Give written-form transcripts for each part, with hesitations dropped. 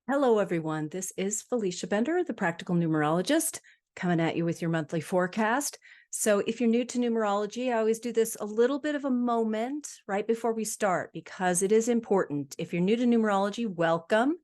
Hello, everyone. This is Felicia Bender, the Practical Numerologist, coming at you with your monthly forecast. So if you're new to numerology, I always do this a little bit of a moment right before we start because it is important. If you're new to numerology, welcome.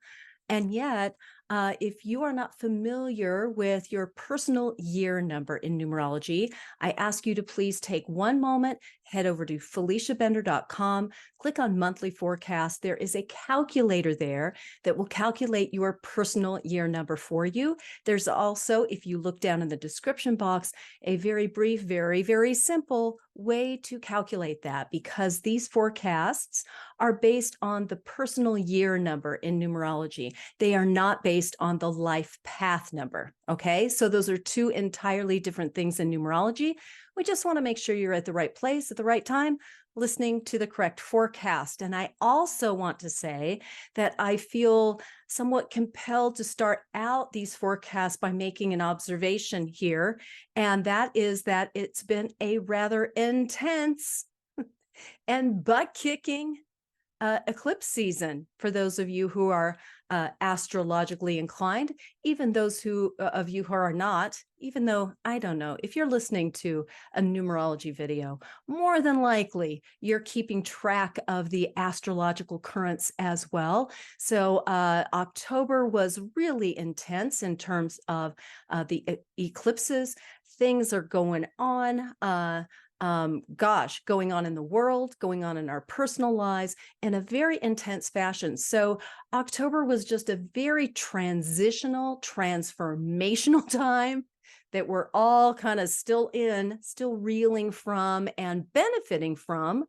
And yet, if you are not familiar with your personal year number in numerology, I ask you to please take one moment, head over to FeliciaBender.com, click on monthly forecast. There is a calculator there that will calculate your personal year number for you. There's also, if you look down in the description box, a very brief, very, very simple way to calculate that because these forecasts are based on the personal year number in numerology. They are not based on the life path number. Okay, so those are two entirely different things in numerology. We just want to make sure you're at the right place at the right time, listening to the correct forecast. And I also want to say that I feel somewhat compelled to start out these forecasts by making an observation here. And that is that it's been a rather intense and butt-kicking eclipse season for those of you who are astrologically inclined, even those of you who are not, even though, I don't know, if you're listening to a numerology video, more than likely you're keeping track of the astrological currents as well. So October was really intense in terms of the eclipses. Things are going on. Going on in the world, going on in our personal lives in a very intense fashion. So October was just a very transitional, transformational time that we're all kind of still reeling from and benefiting from.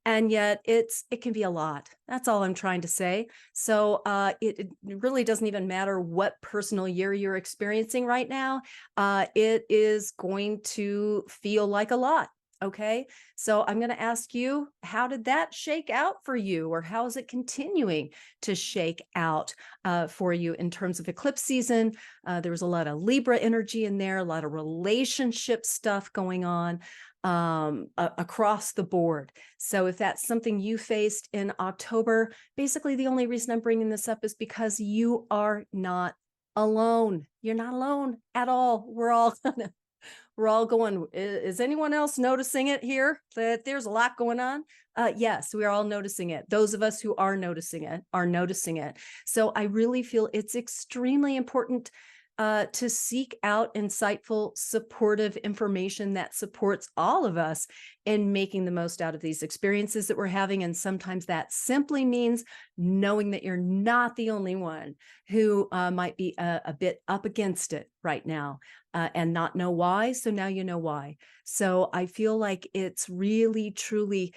And yet it can be a lot. That's all I'm trying to say. So it really doesn't even matter what personal year you're experiencing right now. It is going to feel like a lot. Okay, so I'm going to ask you, how did that shake out for you, or how is it continuing to shake out for you in terms of eclipse season? There was a lot of Libra energy in there, a lot of relationship stuff going on across the board. So if that's something you faced in October, basically the only reason I'm bringing this up is because you are not alone. You're not alone at all. We're all going, is anyone else noticing it here, that there's a lot going on? Yes, we are all noticing it. Those of us who are noticing it are noticing it. So I really feel it's extremely important to seek out insightful, supportive information that supports all of us in making the most out of these experiences that we're having. And sometimes that simply means knowing that you're not the only one who might be a bit up against it right now and not know why. So now you know why. So I feel like it's really, truly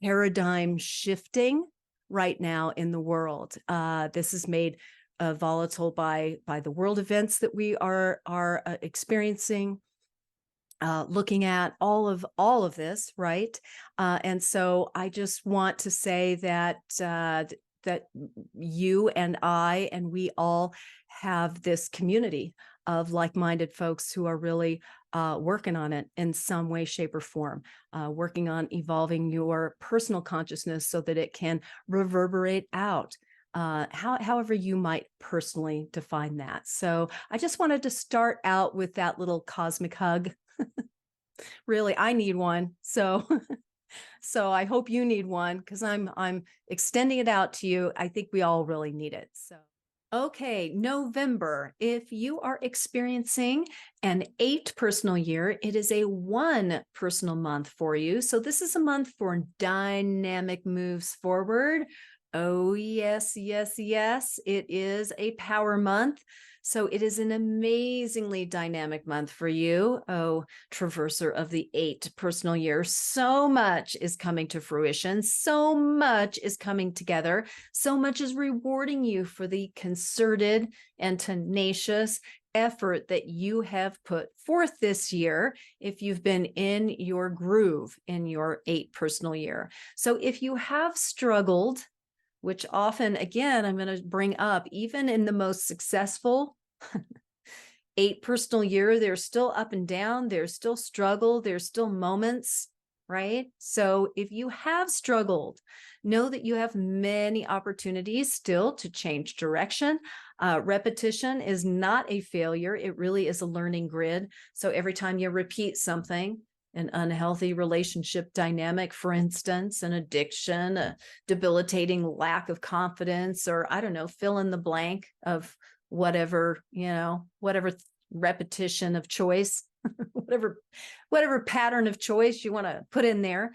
paradigm shifting right now in the world. This is made volatile by the world events that we are experiencing, looking at all of this, right? And so I just want to say that that you and I and we all have this community of like-minded folks who are really working on it in some way, shape, or form, working on evolving your personal consciousness so that it can reverberate out. However you might personally define that. So I just wanted to start out with that little cosmic hug. Really, I need one. So so I hope you need one because I'm extending it out to you. I think we all really need it. So okay, November. If you are experiencing an 8 personal year, it is a 1 personal month for you. So this is a month for dynamic moves forward. Oh, yes, yes, yes. It is a power month. So it is an amazingly dynamic month for you. Oh, traverser of the 8 personal year. So much is coming to fruition. So much is coming together. So much is rewarding you for the concerted and tenacious effort that you have put forth this year if you've been in your groove in your 8 personal year. So if you have struggled, which often, again, I'm going to bring up, even in the most successful 8 personal year, there's still up and down, there's still struggle, there's still moments, right? So if you have struggled know that you have many opportunities still to change direction. Repetition is not a failure. It really is a learning grid. So every time you repeat something, an unhealthy relationship dynamic, for instance, an addiction, a debilitating lack of confidence, or I don't know, fill in the blank of whatever, whatever repetition of choice, whatever pattern of choice you want to put in there.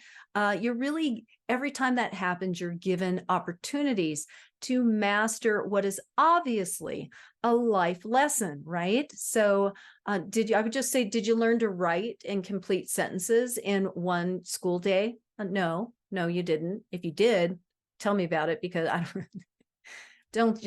You're really, every time that happens, you're given opportunities to master what is obviously a life lesson, right? So I would just say, did you learn to write and complete sentences in one school day? No, you didn't. If you did, tell me about it, because I don't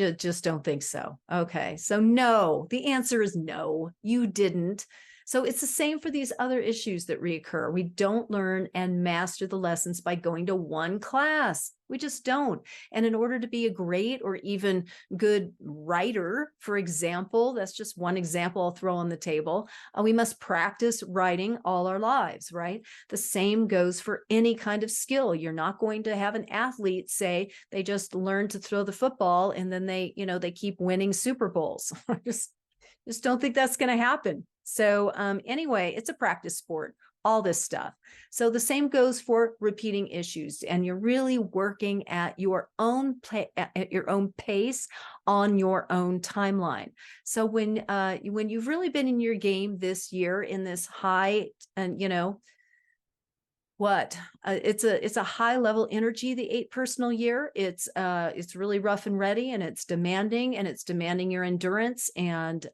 think so. Okay. So no, the answer is no, you didn't. So it's the same for these other issues that reoccur. We don't learn and master the lessons by going to one class. We just don't. And in order to be a great or even good writer, for example, that's just one example I'll throw on the table, we must practice writing all our lives, right? The same goes for any kind of skill. You're not going to have an athlete say they just learn to throw the football and then they keep winning Super Bowls. Just don't think that's going to happen. So anyway, it's a practice sport, all this stuff. So the same goes for repeating issues, and you're really working at your own pace on your own timeline. So when you've really been in your game this year in this high, and it's a high level energy, the 8 personal year. It's really rough and ready, and it's demanding your endurance, and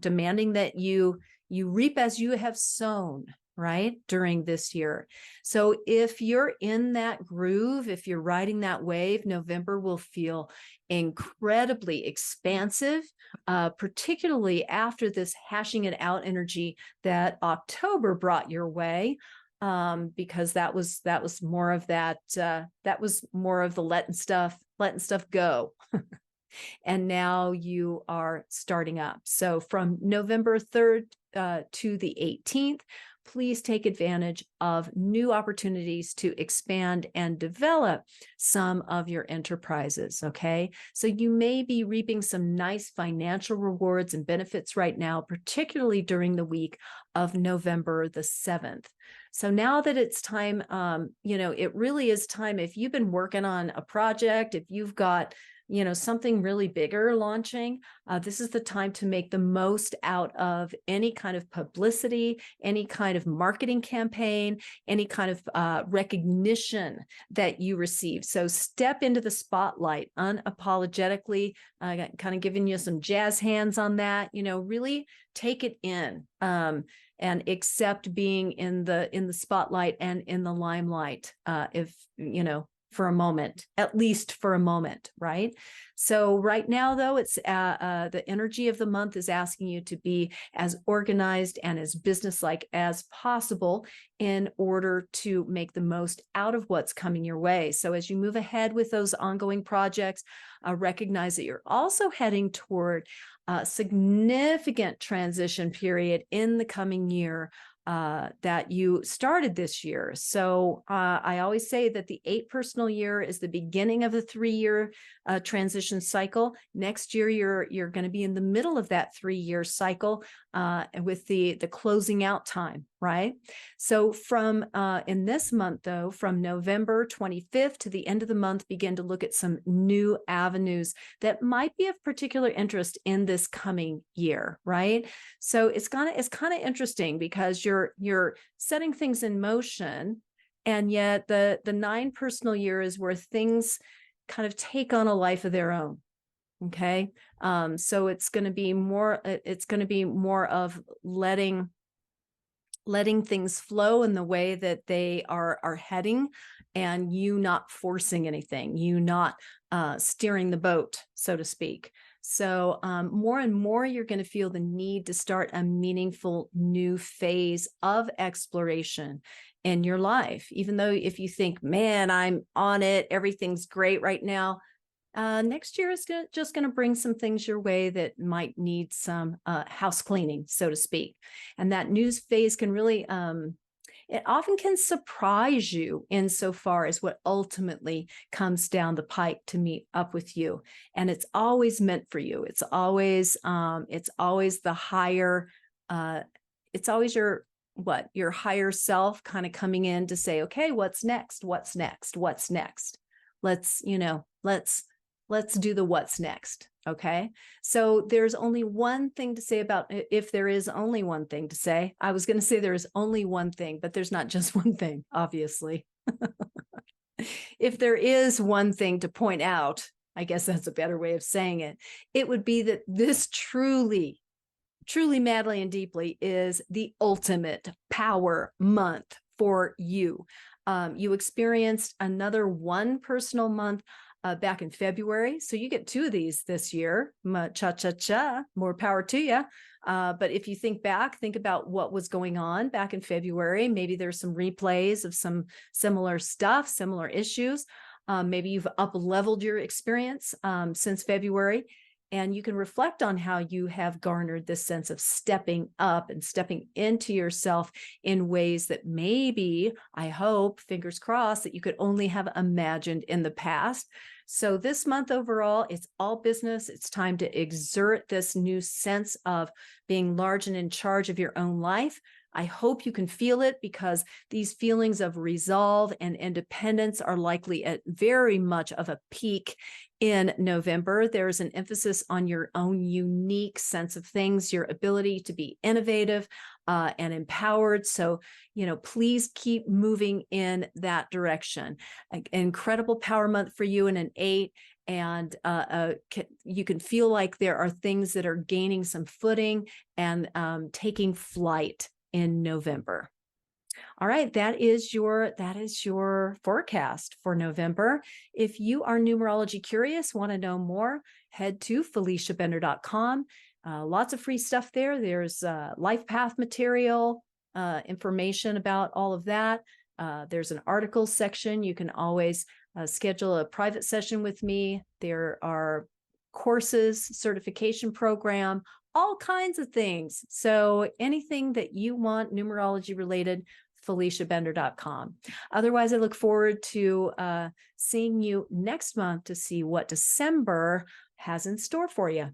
demanding that you reap as you have sown, right, during this year. So if you're in that groove, if you're riding that wave, November will feel incredibly expansive, particularly after this hashing it out energy that October brought your way. Because that was more of that was more of the letting stuff go. And now you are starting up. So from November 3rd to the 18th, please take advantage of new opportunities to expand and develop some of your enterprises, okay? So you may be reaping some nice financial rewards and benefits right now, particularly during the week of November the 7th. So now that it's time, it really is time. If you've been working on a project, if you've got something really bigger launching, this is the time to make the most out of any kind of publicity, any kind of marketing campaign, any kind of recognition that you receive. So step into the spotlight unapologetically, kind of giving you some jazz hands on that, really take it in. And accept being in the spotlight and in the limelight, for a moment, at least for a moment, right? So right now, though, it's the energy of the month is asking you to be as organized and as businesslike as possible in order to make the most out of what's coming your way. So as you move ahead with those ongoing projects, recognize that you're also heading toward a significant transition period in the coming year that you started this year. So I always say that the 8 personal year is the beginning of the 3-year transition cycle. Next year, you're going to be in the middle of that 3-year cycle with the closing out time, right? So from in this month, though, from November 25th to the end of the month, begin to look at some new avenues that might be of particular interest in this coming year, right? So it's kind of interesting because you're setting things in motion, and yet the 9 personal year is where things kind of take on a life of their own. Okay. So it's going to be more of letting things flow in the way that they are heading, and you not forcing anything, you not steering the boat, so to speak. So more and more, you're going to feel the need to start a meaningful new phase of exploration in your life. Even though if you think, man, I'm on it, everything's great right now, next year is just going to bring some things your way that might need some house cleaning, so to speak. And that news phase can really, it often can surprise you insofar as what ultimately comes down the pike to meet up with you. And it's always meant for you. It's always the higher, it's always your higher self kind of coming in to say, okay, what's next? What's next? What's next? Let's, let's do the what's next. Okay. So there's only one thing to say about, if there is only one thing to say. I was going to say there's only one thing, but there's not just one thing, obviously. If there is one thing to point out, I guess that's a better way of saying it, it would be that this truly, madly and deeply is the ultimate power month for you. You experienced another one personal month back in February. So you get 2 of these this year. Cha-cha-cha, more power to you. But if you think back, think about what was going on back in February. Maybe there's some replays of some similar stuff, similar issues. Maybe you've up-leveled your experience since February. And you can reflect on how you have garnered this sense of stepping up and stepping into yourself in ways that maybe, I hope, fingers crossed, that you could only have imagined in the past. So this month overall, it's all business. It's time to exert this new sense of being large and in charge of your own life. I hope you can feel it, because these feelings of resolve and independence are likely at very much of a peak in November. There's an emphasis on your own unique sense of things, your ability to be innovative and empowered. So, please keep moving in that direction. An incredible power month for you in an 8. And you can feel like there are things that are gaining some footing and taking flight in November. All right, that is your forecast for November. If you are numerology curious, want to know more, head to FeliciaBender.com. Lots of free stuff there. There's life path material, information about all of that. There's an articles section. You can always schedule a private session with me. There are courses, certification program, all kinds of things. So anything that you want numerology related, FeliciaBender.com. Otherwise, I look forward to seeing you next month to see what December has in store for you.